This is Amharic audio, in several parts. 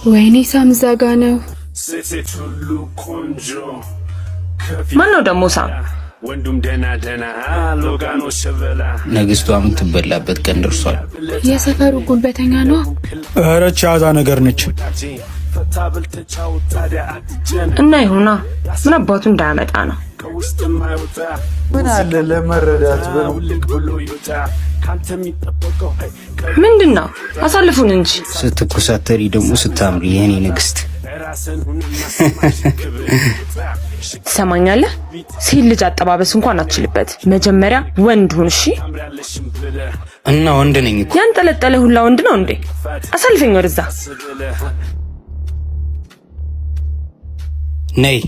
ወይኔ ሳም ዛጋ ነው። ማን ነው ደግሞ ሳም? ወንዱም ደና ሎጋኖ ሸበላ ንግስቷ የምትበላበት ቀን ደርሷል። የሰፈሩ ጉልበተኛ ነው። ኧረ ቻዛ ነገር ነች። እና ይሁና ምን አባቱ እንዳያመጣ ነው። ምን አለ ለመረዳት ብለው ምንድነው? አሳልፉን እንጂ ስትኮሳተሪ ደግሞ ስታምሪ የኔ ንግስት። ትሰማኛለህ? ሴት ልጅ አጠባበስ እንኳን አትችልበት። መጀመሪያ ወንድ ሁን እሺ። እና ወንድ ነኝ እኮ። ያንጠለጠለ ሁላ ወንድ ነው እንዴ? አሳልፈኝ ወደዛ። ነይ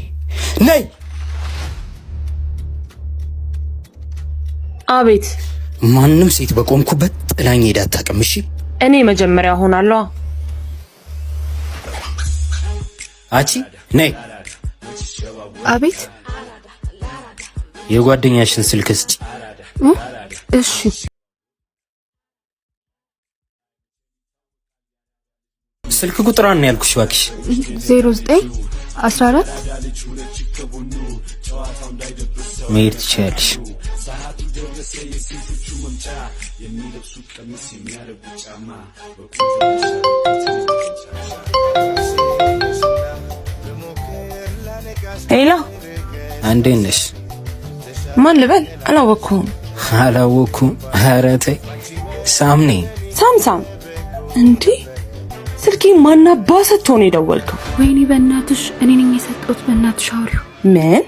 ነይ። አቤት። ማንም ሴት በቆምኩበት ጥላኝ ሄዳ አታውቅም። እሺ እኔ መጀመሪያ ሆናለሁ። አቺ ነይ። አቤት። የጓደኛሽን ስልክ ስጪ። እሺ ስልክ ቁጥሯን ነው ያልኩሽ እባክሽ። 0914 መሄድ ትችያለሽ። ሄሎ እንዴት ነሽ? ማን ልበል? አላወኩም። ኧረ ተይ ሳም ነኝ። ሳም እንዴ? ስልኬ ማናባ ሰጥቶ ነው የደወልከው? ወይኔ በእናትሽ እኔ ነኝ የሰጠሁት። በእናትሽ አውሪው። ምን?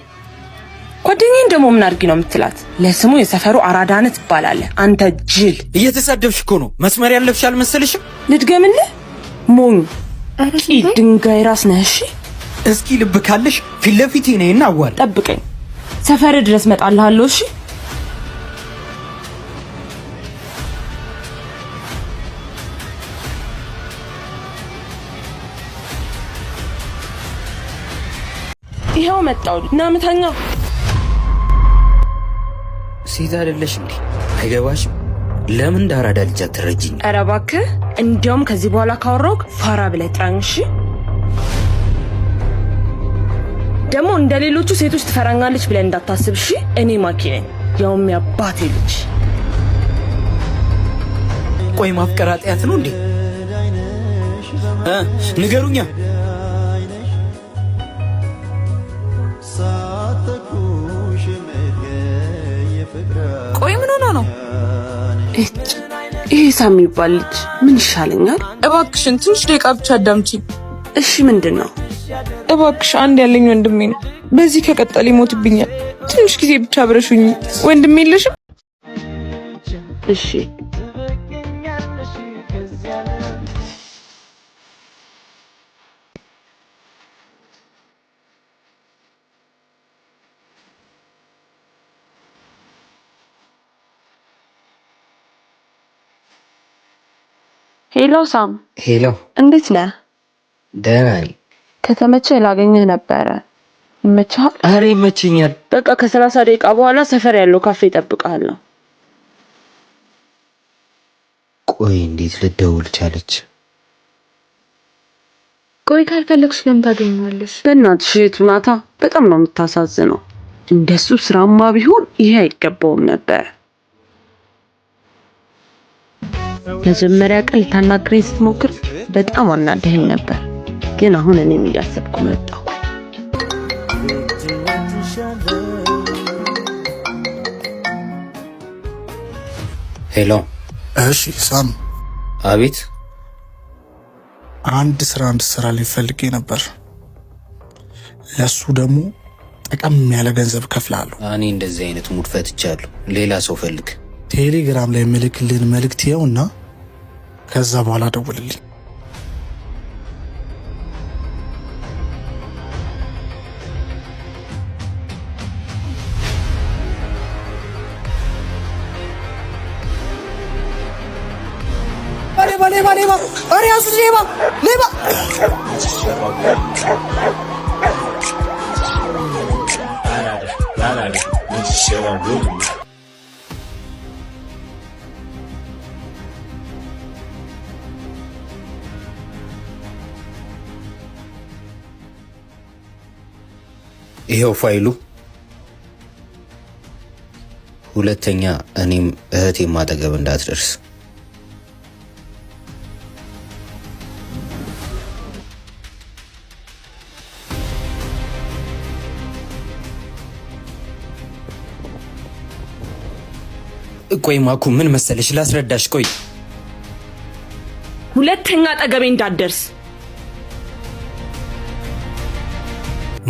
ጓደኛዬን ደግሞ ምን አድርጊ ነው የምትላት? ለስሙ የሰፈሩ አራዳነት ትባላለህ አንተ ጅል። እየተሳደብሽ እኮ ነው። መስመር ያለፍሽ አልመሰልሽም? ልድገምልህ? ሞኝ ድንጋይ ራስ ነህ። እሺ እስኪ ልብ ካለሽ ፊት ለፊቴ ነይና አዋል። ጠብቀኝ፣ ሰፈር ድረስ መጣልሃለሁ። እሺ ይሄው መጣው እና ምታኛ። ሴት አይደለሽ እንዴ? አይገባሽም? ለምን እንዳራዳ ልጅ አትረጂኝ? ኧረ እባክህ፣ እንዲያውም ከዚህ በኋላ ካወራሁህ ፋራ ብለህ ጥራኝ። እሺ ደግሞ እንደሌሎቹ ሴቶች ትፈራኛለች ብለህ እንዳታስብ። እሺ እኔ ማኪ ነኝ፣ ያውም ያባቴ ልጅ። ቆይ ማፍቀር ኃጢአት ነው እንዴ? ንገሩኛ። ቆይ ምን ሆኖ ነው? ይሄ ሳም የሚባል ልጅ ምን ይሻለኛል? እባክሽን ትንሽ ደቂቃ ብቻ አዳምጪኝ። እሺ ምንድን ነው? እባክሽ አንድ ያለኝ ወንድሜ ነው። በዚህ ከቀጠለ ይሞትብኛል። ትንሽ ጊዜ ብቻ አብረሽኝ። ወንድሜ የለሽም? እሺ ሄሎ ሳም። ሄሎ እንዴት ነህ? ደህና ነኝ። ከተመቸህ ላገኝህ ነበረ። ይመችሃል? ኧረ ይመችኛል። በቃ ከ30 ደቂቃ በኋላ ሰፈር ያለው ካፌ እጠብቅሃለሁ። ቆይ እንዴት ልደውል ቻለች? ቆይ ካልፈለግሽ ለምን ታገኘዋለሽ? በእናትሽ እህቱ ናታ። በጣም ነው የምታሳዝነው። እንደሱ ስራማ ቢሆን ይሄ አይገባውም ነበር። መጀመሪያ ቀን ልታናግረኝ ስትሞክር በጣም አናደኸኝ ነበር፣ ግን አሁን እኔም እያሰብኩ መጣሁ። ሄሎ። እሺ ሳም። አቤት። አንድ ስራ እንድትሰራልኝ ፈልጌ ነበር። ለሱ ደግሞ ጠቀም ያለ ገንዘብ ከፍላለሁ። እኔ እንደዚህ አይነት ሙድ ፈትቻለሁ። ሌላ ሰው ፈልግ። ቴሌግራም ላይ ምልክልን መልእክት ይኸውና፣ ከዛ በኋላ ደውልልኝ። ሌባ! ኧረ ያዙት! ሌባ! ይሄው ፋይሉ። ሁለተኛ እኔም እህቴም አጠገብ እንዳትደርስ። ቆይ ማኩ ምን መሰለሽ ላስረዳሽ። ቆይ ሁለተኛ አጠገቤ እንዳትደርስ።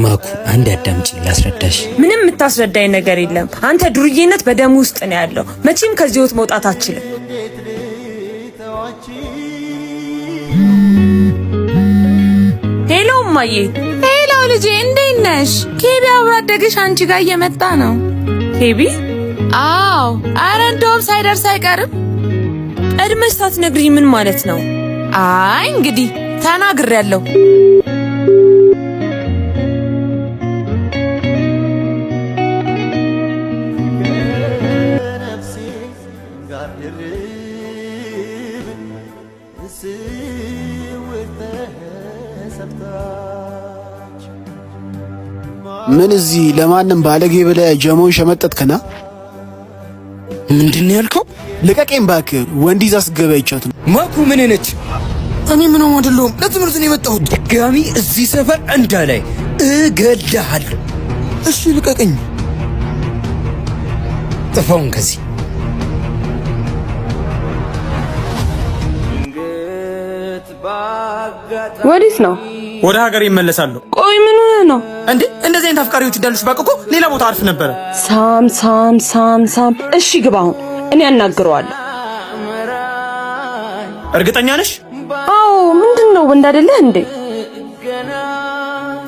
ማኩ አንድ አዳምጪኝ ላስረዳሽ። ምንም የምታስረዳኝ ነገር የለም። አንተ ዱርዬነት በደም ውስጥ ነው ያለው። መቼም ከዚህ ህይወት መውጣት አትችልም። ሄሎ እማዬ። ሄሎ ልጄ እንዴት ነሽ? ኬቢ አብሮ አደግሽ አንቺ ጋር እየመጣ ነው። ኬቢ? አዎ። አረ እንደውም ሳይደርስ አይቀርም። ቀድመሽ ሳትነግሪኝ ምን ማለት ነው? አይ እንግዲህ ተናግሬያለሁ። ምን እዚህ ለማንም ባለጌ ብለህ ጀሞን ሸመጠጥክና? ምንድን ነው ያልከው? ልቀቄን እባክህ። ወንድ ይዛ ስትገባ ይቻት ነው። ማኩ ምን ነች? እኔ ምንም አይደለሁም። ለትምህርት ነው የመጣሁት። ድጋሚ እዚህ ሰፈር እንዳላይ እገድልሃለሁ። እሺ ልቀቀኝ። ጥፋውን ከዚህ ወዴት ነው? ወደ ሀገር ይመለሳሉ። ቆይ ምን ሆነ ነው እንዴ? እንደዚህ አይነት አፍቃሪዎች እንዳሉሽ ባቅቆ ሌላ ቦታ አርፍ ነበረ። ሳም ሳም ሳም ሳም። እሺ ግባ፣ አሁን እኔ አናግረዋለሁ። እርግጠኛ ነሽ? አዎ። ምንድን ነው ወንድ አይደለህ እንዴ?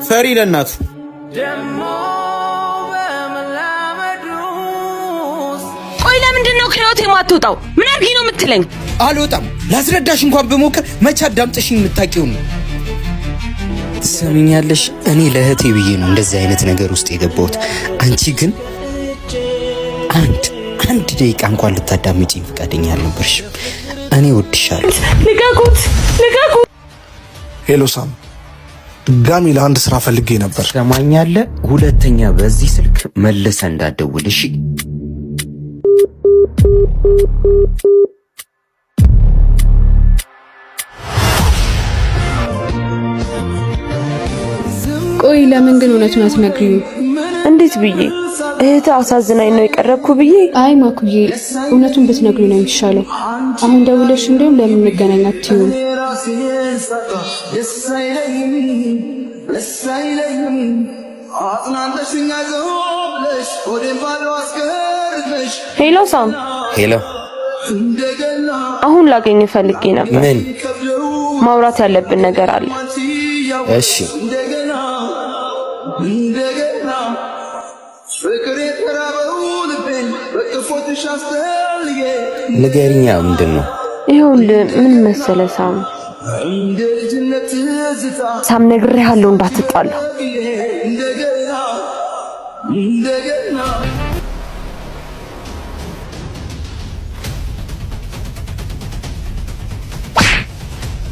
ፈሪ ለእናቱ። ቆይ ለምንድን ነው ከህይወቴ የማትወጣው? ምን አድርጊ ነው የምትለኝ? አልወጣም። ላስረዳሽ እንኳን ብሞክር መቼ አዳምጠሽኝ የምታውቂው ነው? ትሰሚኛለሽ? እኔ ለእህቴ ብዬ ነው እንደዚህ አይነት ነገር ውስጥ የገባሁት። አንቺ ግን አንድ ደቂቃ እንኳን ልታዳምጪኝ ፈቃደኛ አልነበርሽም። እኔ ወድሻለሁ። ልቀቁት! ሄሎ ሳም፣ ድጋሚ ለአንድ ስራ ፈልጌ ነበር። ሰማኛለህ? ሁለተኛ በዚህ ስልክ መልሰ እንዳትደውል እሺ? ቆይ ለምን ግን እውነቱን አትነግሪኝ? እንዴት ብዬ? እህት አሳዝናኝ ነው የቀረብኩ ብዬ? አይ ማኩዬ፣ እውነቱን ብትነግሪ ነው የሚሻለው። አሁን ደውለሽ እንደውም ለምን እንገናኝ አትይውም? ሄሎ ሳም። ሄሎ። አሁን ላገኝ ፈልጌ ነበር። ምን? ማውራት ያለብን ነገር አለ። እሺ። ንገሪኛ፣ ምንድን ነው? ይኸውልህ ምን መሰለህ ሳም ነግሬሃለሁ እንዳትጣላ።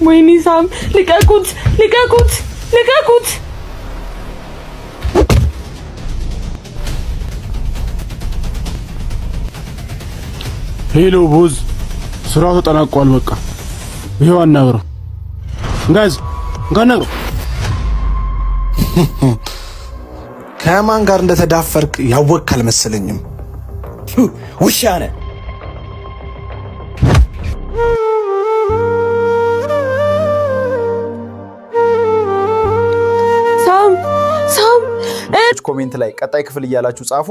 ወይኔ ሳም፣ ልቀቁት! ሄሎ ቦዝ፣ ስራው ተጠናቋል። በቃ ይሄው አናግረው። ጋናግረው። ከማን ጋር እንደተዳፈርክ ያወቅክ አልመሰለኝም። ውሻ ነህ። ኮሜንት ላይ ቀጣይ ክፍል እያላችሁ ጻፉ።